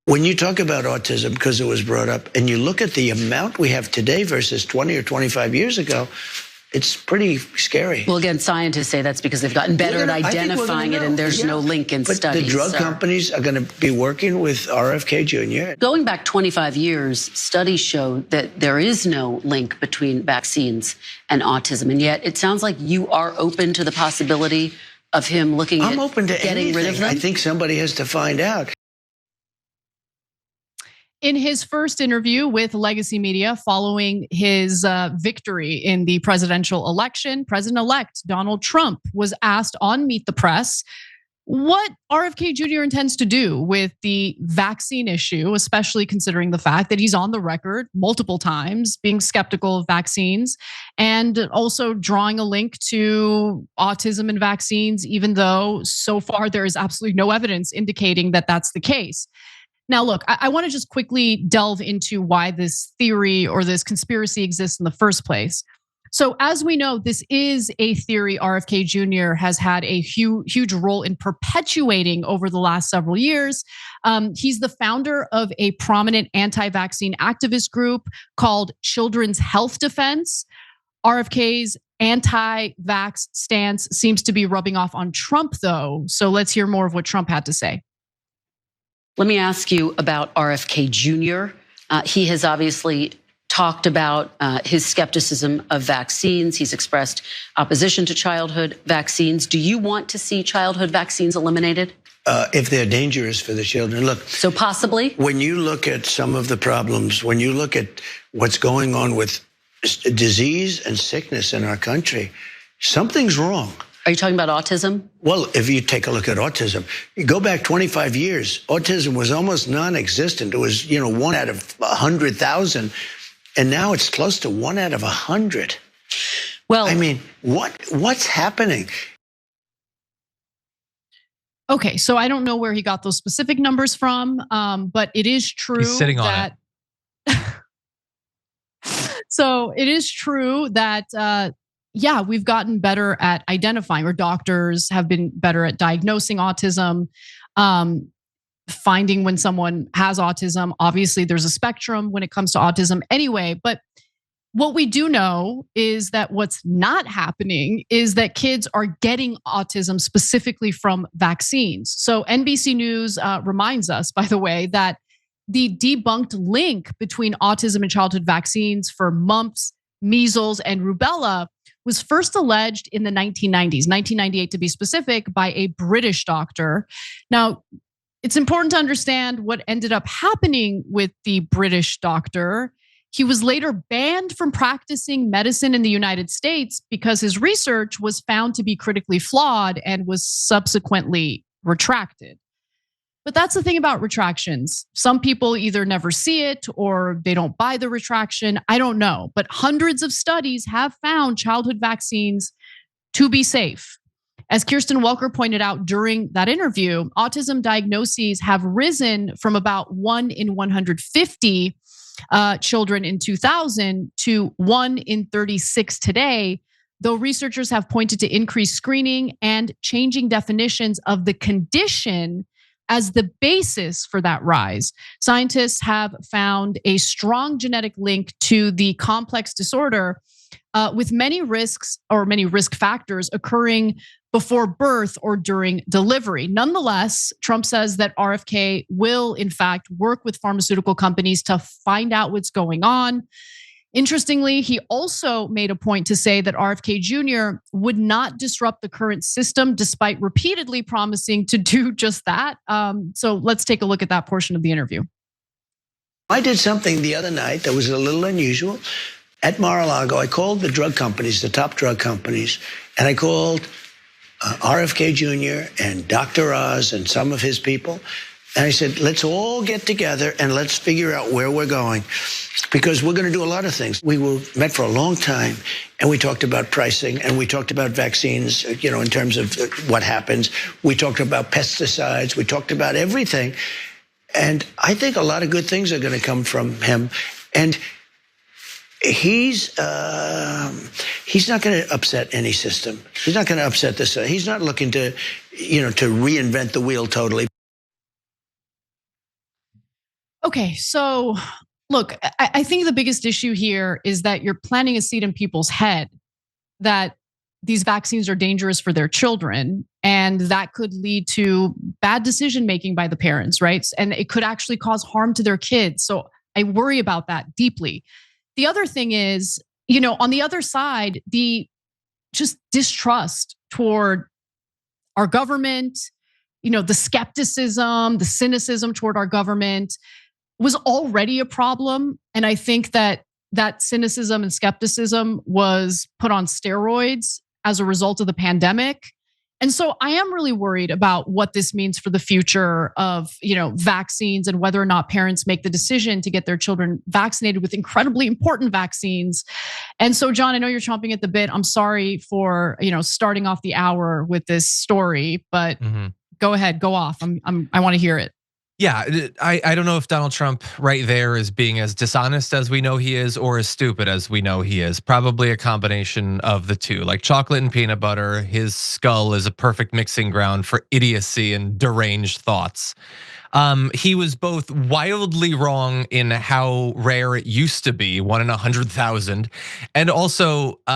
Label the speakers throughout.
Speaker 1: When you talk about autism, because it was brought up, and you look at the amount we have today versus 20 or 25 years ago, it's pretty scary.
Speaker 2: Well, again, scientists say that's because they've gotten better at identifying it, and there's no link in studies.
Speaker 1: The drug companies are going to be working with RFK Jr.
Speaker 2: Going back 25 years, studies show that there is no link between vaccines and autism, and yet it sounds like you are open to the possibility of him looking at getting rid of them.
Speaker 1: I think somebody has to find out.
Speaker 3: In his first interview with Legacy Media following his victory in the presidential election, President-elect Donald Trump was asked on Meet the Press what RFK Jr. intends to do with the vaccine issue, especially considering the fact that he's on the record multiple times being skeptical of vaccines and also drawing a link to autism and vaccines, even though so far there is absolutely no evidence indicating that that's the case. Now, look, I want to just quickly delve into why this theory or this conspiracy exists in the first place. So as we know, this is a theory RFK Jr. has had a huge role in perpetuating over the last several years. He's the founder of a prominent anti-vaccine activist group called Children's Health Defense. RFK's anti-vax stance seems to be rubbing off on Trump, though. So let's hear more of what Trump had to say.
Speaker 2: Let me ask you about RFK Jr. He has obviously talked about his skepticism of vaccines. He's expressed opposition to childhood vaccines. Do you want to see childhood vaccines eliminated?
Speaker 1: If they're dangerous for the children. Look.
Speaker 2: So possibly?
Speaker 1: When you look at some of the problems, when you look at what's going on with disease and sickness in our country, something's wrong.
Speaker 2: Are you talking about autism?
Speaker 1: Well, if you take a look at autism, you go back 25 years, autism was almost non-existent. It was, 1 out of 100,000. And now it's close to 1 out of 100.
Speaker 2: Well,
Speaker 1: I mean, what's happening?
Speaker 3: Okay, so I don't know where he got those specific numbers from, but it is true
Speaker 4: He's sitting on
Speaker 3: it. So it is true that, yeah, we've gotten better at identifying, or doctors have been better at diagnosing autism, finding when someone has autism. Obviously, there's a spectrum when it comes to autism anyway, but what we do know is that what's not happening is that kids are getting autism specifically from vaccines. So NBC News reminds us, by the way, that the debunked link between autism and childhood vaccines for mumps, measles, and rubella was first alleged in the 1990s, 1998 to be specific, by a British doctor. Now, it's important to understand what ended up happening with the British doctor. He was later banned from practicing medicine in the United States because his research was found to be critically flawed and was subsequently retracted. But that's the thing about retractions. Some people either never see it or they don't buy the retraction. I don't know. But hundreds of studies have found childhood vaccines to be safe. As Kristen Welker pointed out during that interview, autism diagnoses have risen from about 1 in 150 children in 2000 to 1 in 36 today, though researchers have pointed to increased screening and changing definitions of the condition as the basis for that rise. Scientists have found a strong genetic link to the complex disorder with many risks or many risk factors occurring before birth or during delivery. Nonetheless, Trump says that RFK will, in fact, work with pharmaceutical companies to find out what's going on. Interestingly, he also made a point to say that RFK Jr. would not disrupt the current system, despite repeatedly promising to do just that. So let's take a look at that portion of the interview.
Speaker 1: I did something the other night that was a little unusual. At Mar-a-Lago, I called the drug companies, the top drug companies, and I called RFK Jr. and Dr. Oz and some of his people. And I said, let's all get together and let's figure out where we're going, because we're going to do a lot of things. We met for a long time and we talked about pricing and we talked about vaccines, in terms of what happens. We talked about pesticides. We talked about everything. And I think a lot of good things are going to come from him. And he's not going to upset any system. He's not going to upset this. He's not looking to, to reinvent the wheel totally.
Speaker 3: Okay, so look, I think the biggest issue here is that you're planting a seed in people's head that these vaccines are dangerous for their children, and that could lead to bad decision making by the parents, right? And it could actually cause harm to their kids. So I worry about that deeply. The other thing is, on the other side, the just distrust toward our government, the skepticism, the cynicism toward our government was already a problem. And I think that cynicism and skepticism was put on steroids as a result of the pandemic. And so I am really worried about what this means for the future of, vaccines and whether or not parents make the decision to get their children vaccinated with incredibly important vaccines. And so, John, I know you're chomping at the bit. I'm sorry for, starting off the hour with this story, but go ahead, go off. I want to hear it.
Speaker 4: Yeah, I don't know if Donald Trump right there is being as dishonest as we know he is or as stupid as we know he is. Probably a combination of the two. Like chocolate and peanut butter, his skull is a perfect mixing ground for idiocy and deranged thoughts. He was both wildly wrong in how rare it used to be, 1 in 100,000, and also he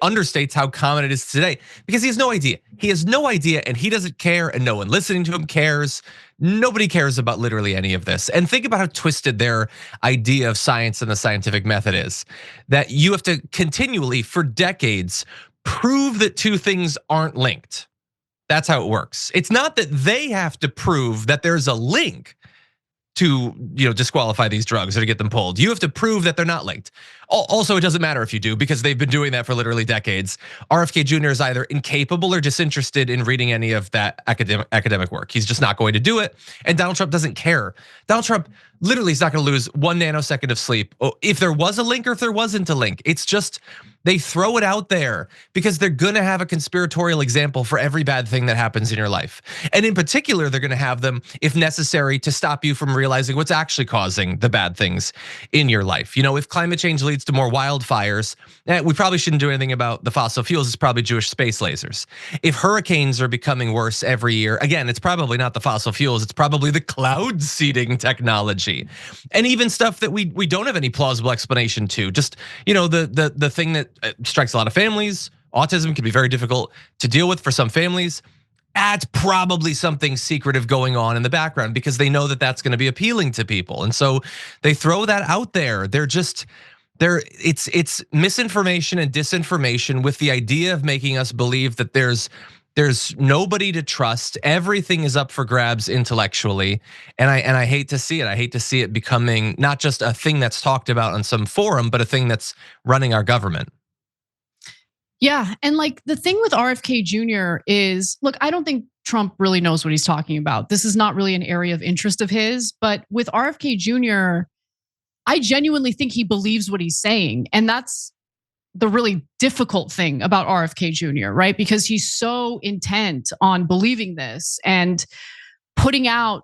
Speaker 4: understates how common it is today because he has no idea. He has no idea, and he doesn't care, and no one listening to him cares. Nobody cares about literally any of this. And think about how twisted their idea of science and the scientific method is. That you have to continually, for decades, prove that two things aren't linked. That's how it works. It's not that they have to prove that there's a link to disqualify these drugs or to get them pulled. You have to prove that they're not linked. Also, it doesn't matter if you do because they've been doing that for literally decades. RFK Jr. is either incapable or disinterested in reading any of that academic work. He's just not going to do it. And Donald Trump doesn't care. Donald Trump literally is not going to lose 1 nanosecond of sleep if there was a link or if there wasn't a link. It's just they throw it out there because they're gonna have a conspiratorial example for every bad thing that happens in your life. And in particular, they're gonna have them, if necessary, to stop you from realizing what's actually causing the bad things in your life. If climate change leads to more wildfires, we probably shouldn't do anything about the fossil fuels. It's probably Jewish space lasers. If hurricanes are becoming worse every year, again, it's probably not the fossil fuels. It's probably the cloud seeding technology. And even stuff that we don't have any plausible explanation to. Just, the thing that strikes a lot of families. Autism can be very difficult to deal with for some families. That's probably something secretive going on in the background because they know that that's going to be appealing to people. And so they throw that out there. It's misinformation and disinformation with the idea of making us believe that there's nobody to trust. Everything is up for grabs intellectually. And I hate to see it. I hate to see it becoming not just a thing that's talked about on some forum, but a thing that's running our government.
Speaker 3: Yeah, and like the thing with RFK Jr. is, look, I don't think Trump really knows what he's talking about. This is not really an area of interest of his, but with RFK Jr., I genuinely think he believes what he's saying. And that's the really difficult thing about RFK Jr., right? Because he's so intent on believing this and putting out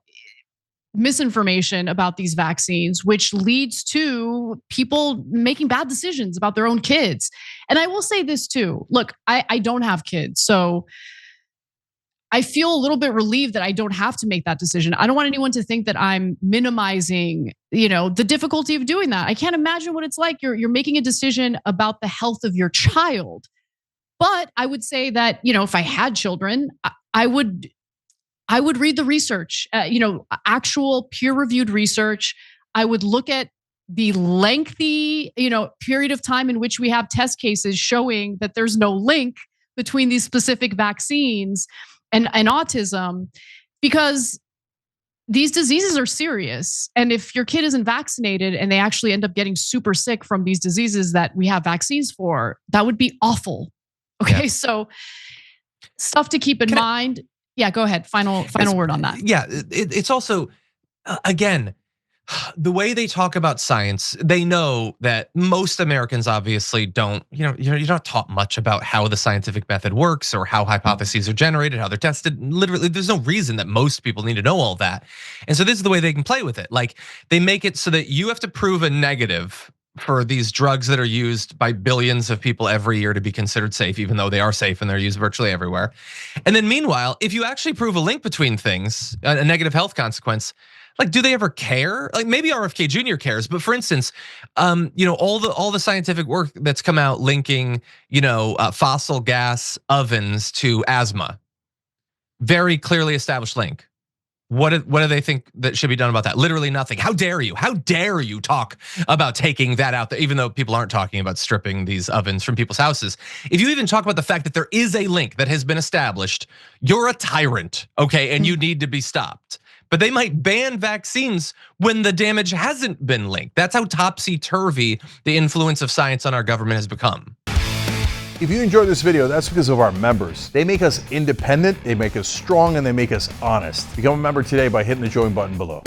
Speaker 3: misinformation about these vaccines, which leads to people making bad decisions about their own kids. And I will say this too. Look, I don't have kids, so I feel a little bit relieved that I don't have to make that decision. I don't want anyone to think that I'm minimizing, the difficulty of doing that. I can't imagine what it's like. You're making a decision about the health of your child. But I would say that, if I had children, I would read the research, actual peer-reviewed research. I would look at the lengthy, period of time in which we have test cases showing that there's no link between these specific vaccines and autism, because these diseases are serious. And if your kid isn't vaccinated and they actually end up getting super sick from these diseases that we have vaccines for, that would be awful. Okay, yeah. So stuff to keep in mind. Yeah, go ahead. Final word on that.
Speaker 4: Yeah, it's also, again, the way they talk about science, they know that most Americans obviously don't, you're not taught much about how the scientific method works or how hypotheses are generated, how they're tested. Literally, there's no reason that most people need to know all that. And so this is the way they can play with it. Like they make it so that you have to prove a negative for these drugs that are used by billions of people every year to be considered safe, even though they are safe and they're used virtually everywhere. And then meanwhile, if you actually prove a link between things, a negative health consequence, like, do they ever care? Like, maybe RFK Jr. cares, but for instance, all the scientific work that's come out linking, fossil gas ovens to asthma, very clearly established link. What do they think that should be done about that? Literally nothing. How dare you? How dare you talk about taking that out there, even though people aren't talking about stripping these ovens from people's houses. If you even talk about the fact that there is a link that has been established, you're a tyrant, okay? And you need to be stopped. But they might ban vaccines when the damage hasn't been linked. That's how topsy-turvy the influence of science on our government has become.
Speaker 5: If you enjoyed this video, that's because of our members. They make us independent, they make us strong, and they make us honest. Become a member today by hitting the join button below.